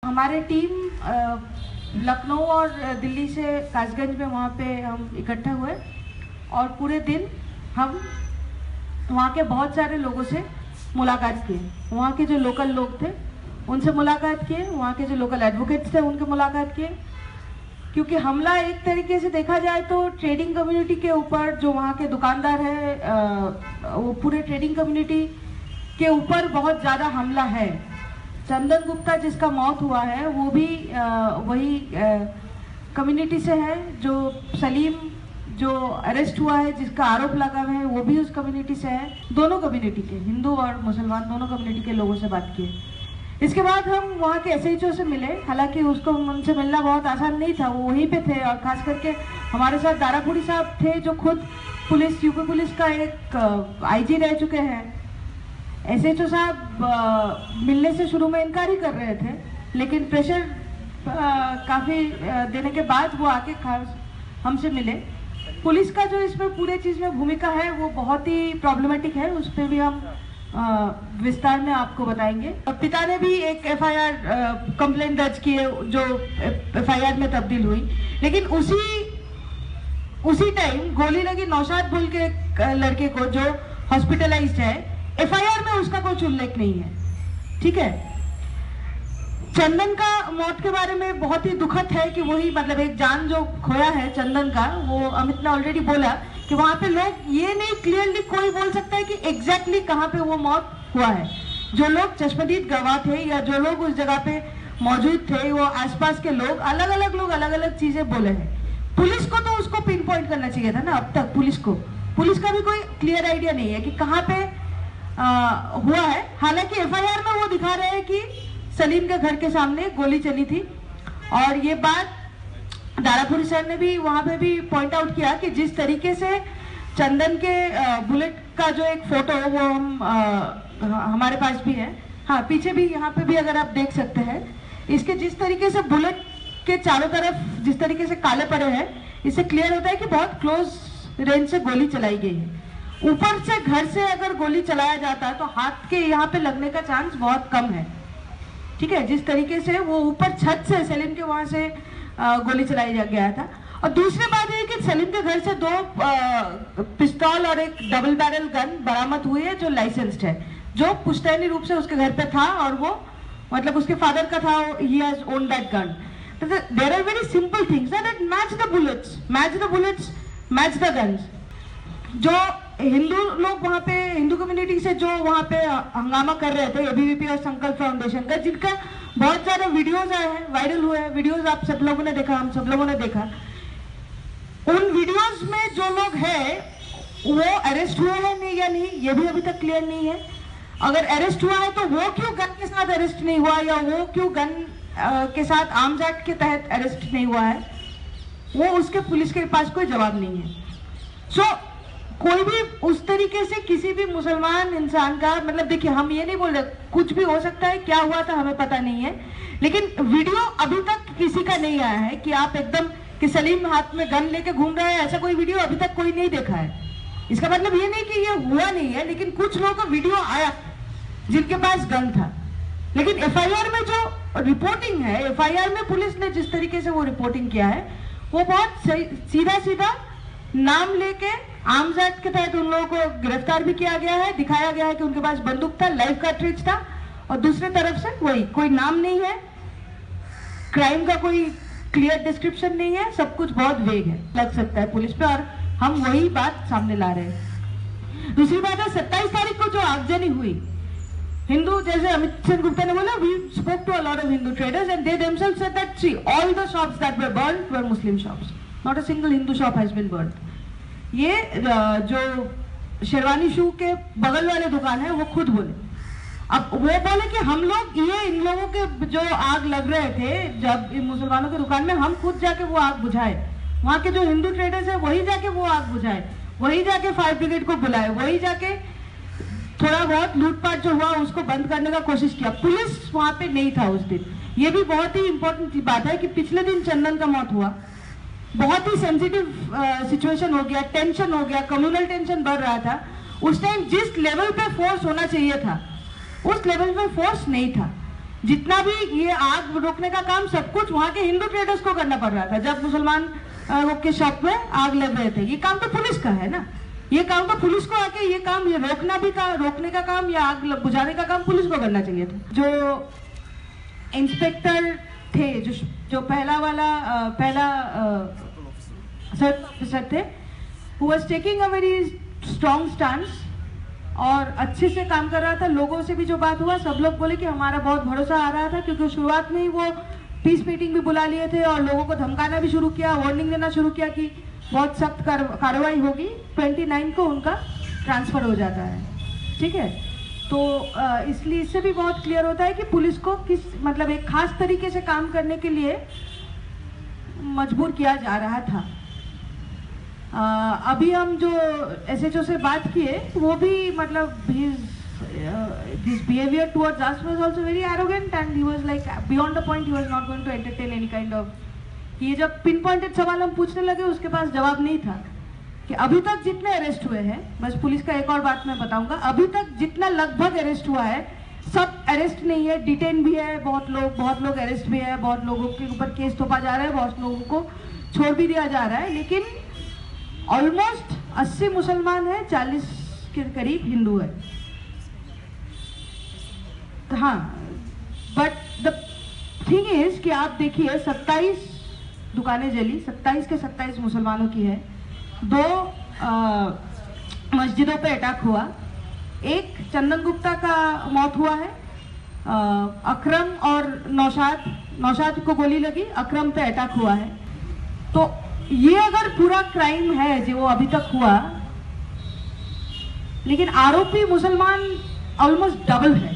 हमारे टीम लखनऊ और दिल्ली से कासगंज में वहाँ पे हम इकट्ठे हुए और पूरे दिन हम वहाँ के बहुत सारे लोगों से मुलाकात किए। वहाँ के जो लोकल लोग थे उनसे मुलाकात किए, वहाँ के जो लोकल एडवोकेट्स थे उनके मुलाकात किए, क्योंकि हमला एक तरीके से देखा जाए तो ट्रेडिंग कम्युनिटी के ऊपर, जो वहाँ के दुकानदार है वो पूरे ट्रेडिंग कम्युनिटी के ऊपर बहुत ज़्यादा हमला है। चंदन गुप्ता जिसका मौत हुआ है वो भी वही कम्युनिटी से है। जो सलीम जो अरेस्ट हुआ है, जिसका आरोप लगा है, वो भी उस कम्युनिटी से है। दोनों कम्युनिटी के, हिंदू और मुसलमान दोनों कम्युनिटी के लोगों से बात किए। इसके बाद हम वहाँ के SHO से मिले। हालांकि उसको उनसे मिलना बहुत आसान नहीं था, वो वहीं पे थे और खास करके हमारे साथ दारापुरी साहब थे जो खुद पुलिस, यूपी पुलिस का एक IG रह चुके हैं। SHO साहब मिलने से शुरू में इनकार ही कर रहे थे, लेकिन प्रेशर काफ़ी देने के बाद वो आके हमसे मिले। पुलिस का जो इसमें पूरे चीज़ में भूमिका है वो बहुत ही प्रॉब्लमेटिक है, उस पर भी हम विस्तार में आपको बताएंगे। पिता ने भी एक FIR कंप्लेंट दर्ज की है जो FIR में तब्दील हुई, लेकिन उसी टाइम गोली लगी नौशाद बुल के लड़के को जो हॉस्पिटलाइज्ड है। FIR में उसका कोई उल्लेख नहीं है, ठीक है। चंदन का मौत के बारे में बहुत ही दुखद है कि वही मतलब एक जान जो खोया है चंदन का, वो अमित ने ऑलरेडी बोला कि वहाँ पे लोग ये नहीं क्लियरली कोई बोल सकता है कि एग्जैक्टली कहाँ पे वो मौत हुआ है। जो लोग चश्मदीद गवाह थे या जो लोग उस जगह पे मौजूद थे, वो आसपास के लोग अलग अलग चीजें बोले हैं। पुलिस को तो उसको पिन पॉइंट करना चाहिए था ना। अब तक पुलिस का भी कोई क्लियर आइडिया नहीं है कि कहाँ पे हुआ है। हालांकि FIR में वो दिखा रहे हैं कि सलीम के घर के सामने गोली चली थी, और ये बात दारापुरी सर ने भी वहां पे भी पॉइंट आउट किया कि जिस तरीके से चंदन के बुलेट का जो एक फोटो वो हमारे पास भी है, हाँ पीछे भी, यहाँ पे भी अगर आप देख सकते हैं, इसके जिस तरीके से बुलेट के चारों तरफ जिस तरीके से काले पड़े हैं, इससे क्लियर होता है कि बहुत क्लोज रेंज से गोली चलाई गई है। ऊपर से घर से अगर गोली चलाया जाता तो हाथ के यहाँ पे लगने का चांस बहुत कम है, ठीक है। जिस तरीके से वो ऊपर छत से सलीम के वहां से गोली चलाई गया था। और दूसरी बात है कि सलीम के घर से 2 पिस्तौल और एक डबल बैरल गन बरामद हुई है जो लाइसेंस्ड है, जो पुश्तैनी रूप से उसके घर पे था, और वो मतलब उसके फादर का था, he has owned that gun. There are very simple things that match the bullets, match the guns. जो हिंदू लोग वहाँ पे, हिंदू कम्युनिटी से जो वहाँ पे हंगामा कर रहे थे, ABVP और संकल्प फाउंडेशन का, जिनका बहुत सारे वीडियोस आए हैं, वायरल हुए हैं वीडियोस, आप सब लोगों ने देखा, हम सब लोगों ने देखा। उन वीडियोस में जो लोग हैं वो अरेस्ट हुए हैं नहीं या नहीं, ये भी अभी तक क्लियर नहीं है। अगर अरेस्ट हुआ है तो वो क्यों गन के साथ अरेस्ट नहीं हुआ, या वो क्यों गन के साथ आर्म्स एक्ट के तहत अरेस्ट नहीं हुआ है, वो उसके पुलिस के पास कोई जवाब नहीं है। कोई भी उस तरीके से किसी भी मुसलमान इंसान का, मतलब देखिए हम ये नहीं बोल रहे, कुछ भी हो सकता है, क्या हुआ था हमें पता नहीं है, लेकिन वीडियो अभी तक किसी का नहीं आया है कि आप एकदम कि सलीम हाथ में गन लेके घूम रहा है, ऐसा कोई वीडियो अभी तक कोई नहीं देखा है। इसका मतलब ये नहीं कि ये हुआ नहीं है, लेकिन कुछ लोगों का वीडियो आया जिनके पास गन था। लेकिन FIR में जो रिपोर्टिंग है, FIR में पुलिस ने जिस तरीके से वो रिपोर्टिंग किया है, वो बहुत सीधा नाम लेके आर्म्स एक्ट के तहत उन लोगों को गिरफ्तार भी किया गया है, दिखाया गया है कि उनके पास बंदूक था, लाइव कार्ट्रिज था, और दूसरी तरफ से वही कोई नाम नहीं है, क्राइम का कोई क्लियर डिस्क्रिप्शन नहीं है, सब कुछ बहुत वेग है, लग सकता है पुलिस पे, और हम वही बात सामने ला रहे हैं। दूसरी बात है 27 तारीख को जो आगजनी हुई, हिंदू, जैसे अमित सिंह गुप्ता ने बोला, we spoke to a lot of Hindu traders and they themselves said that see all the shops that were burned were Muslim shops, not a single Hindu shop has been burned. ये जो शेरवानी शू के बगल वाले दुकान है वो खुद बोले, अब वो बोले कि हम लोग ये इन लोगों के जो आग लग रहे थे जब इन मुसलमानों की दुकान में, हम खुद जाके वो आग बुझाए, वहाँ के जो हिंदू ट्रेडर्स है वही जाके वो आग बुझाए, वही जाके फायर ब्रिगेड को बुलाए, वही जाके थोड़ा बहुत लूटपाट जो हुआ उसको बंद करने का कोशिश किया। पुलिस वहाँ पे नहीं था उस दिन। ये भी बहुत ही इंपॉर्टेंट बात है कि पिछले दिन चंदन का मौत हुआ, बहुत ही सेंसिटिव सिचुएशन हो गया, टेंशन हो गया, कम्युनल टेंशन बढ़ रहा था। उस टाइम जिस लेवल पे फोर्स होना चाहिए था उस लेवल पे फोर्स नहीं था। जितना भी ये आग रोकने का काम सब कुछ वहां के हिंदू ट्रेडर्स को करना पड़ रहा था। जब मुसलमान के शॉप में आग लग रहे थे, ये काम तो पुलिस का है ना, ये काम तो पुलिस को आके ये काम, ये रोकने का काम या आग बुझाने का काम पुलिस को करना चाहिए था। जो इंस्पेक्टर थे, जो पहला सर थे, who was taking a very strong stance और अच्छे से काम कर रहा था। लोगों से भी जो बात हुआ, सब लोग बोले कि हमारा बहुत भरोसा आ रहा था, क्योंकि शुरुआत में ही वो पीस मीटिंग भी बुला लिए थे और लोगों को धमकाना भी शुरू किया, वार्निंग देना शुरू किया कि बहुत सख्त कार्रवाई होगी। 29 को उनका ट्रांसफर हो जाता है, ठीक है। तो इसलिए इससे भी बहुत क्लियर होता है कि पुलिस को किस मतलब एक खास तरीके से काम करने के लिए मजबूर किया जा रहा था। अभी हम जो SHO से बात किए, वो भी मतलब his behavior towards us was also very arrogant and he was like beyond the point, he was not going to entertain any kind of, ये जब पिन पॉइंटेड सवाल हम पूछने लगे उसके पास जवाब नहीं था कि अभी तक जितने अरेस्ट हुए हैं, बस पुलिस का एक और बात मैं बताऊंगा, अभी तक जितना लगभग अरेस्ट हुआ है सब अरेस्ट नहीं है, डिटेन भी है, बहुत लोग अरेस्ट भी है, बहुत लोगों के ऊपर केस थोपा जा रहा है, बहुत लोगों को छोड़ भी दिया जा रहा है, लेकिन ऑलमोस्ट 80 मुसलमान है, 40 के करीब हिंदू है। हाँ, बट द थिंग इज कि आप देखिए 27 दुकानें जली, 27 के 27 मुसलमानों की है, 2 मस्जिदों पे अटैक हुआ, एक चंदन गुप्ता का मौत हुआ है, अकरम और नौशाद को गोली लगी, अकरम पे अटैक हुआ है। तो ये अगर पूरा क्राइम है जो अभी तक हुआ, लेकिन आरोपी मुसलमान ऑलमोस्ट डबल है।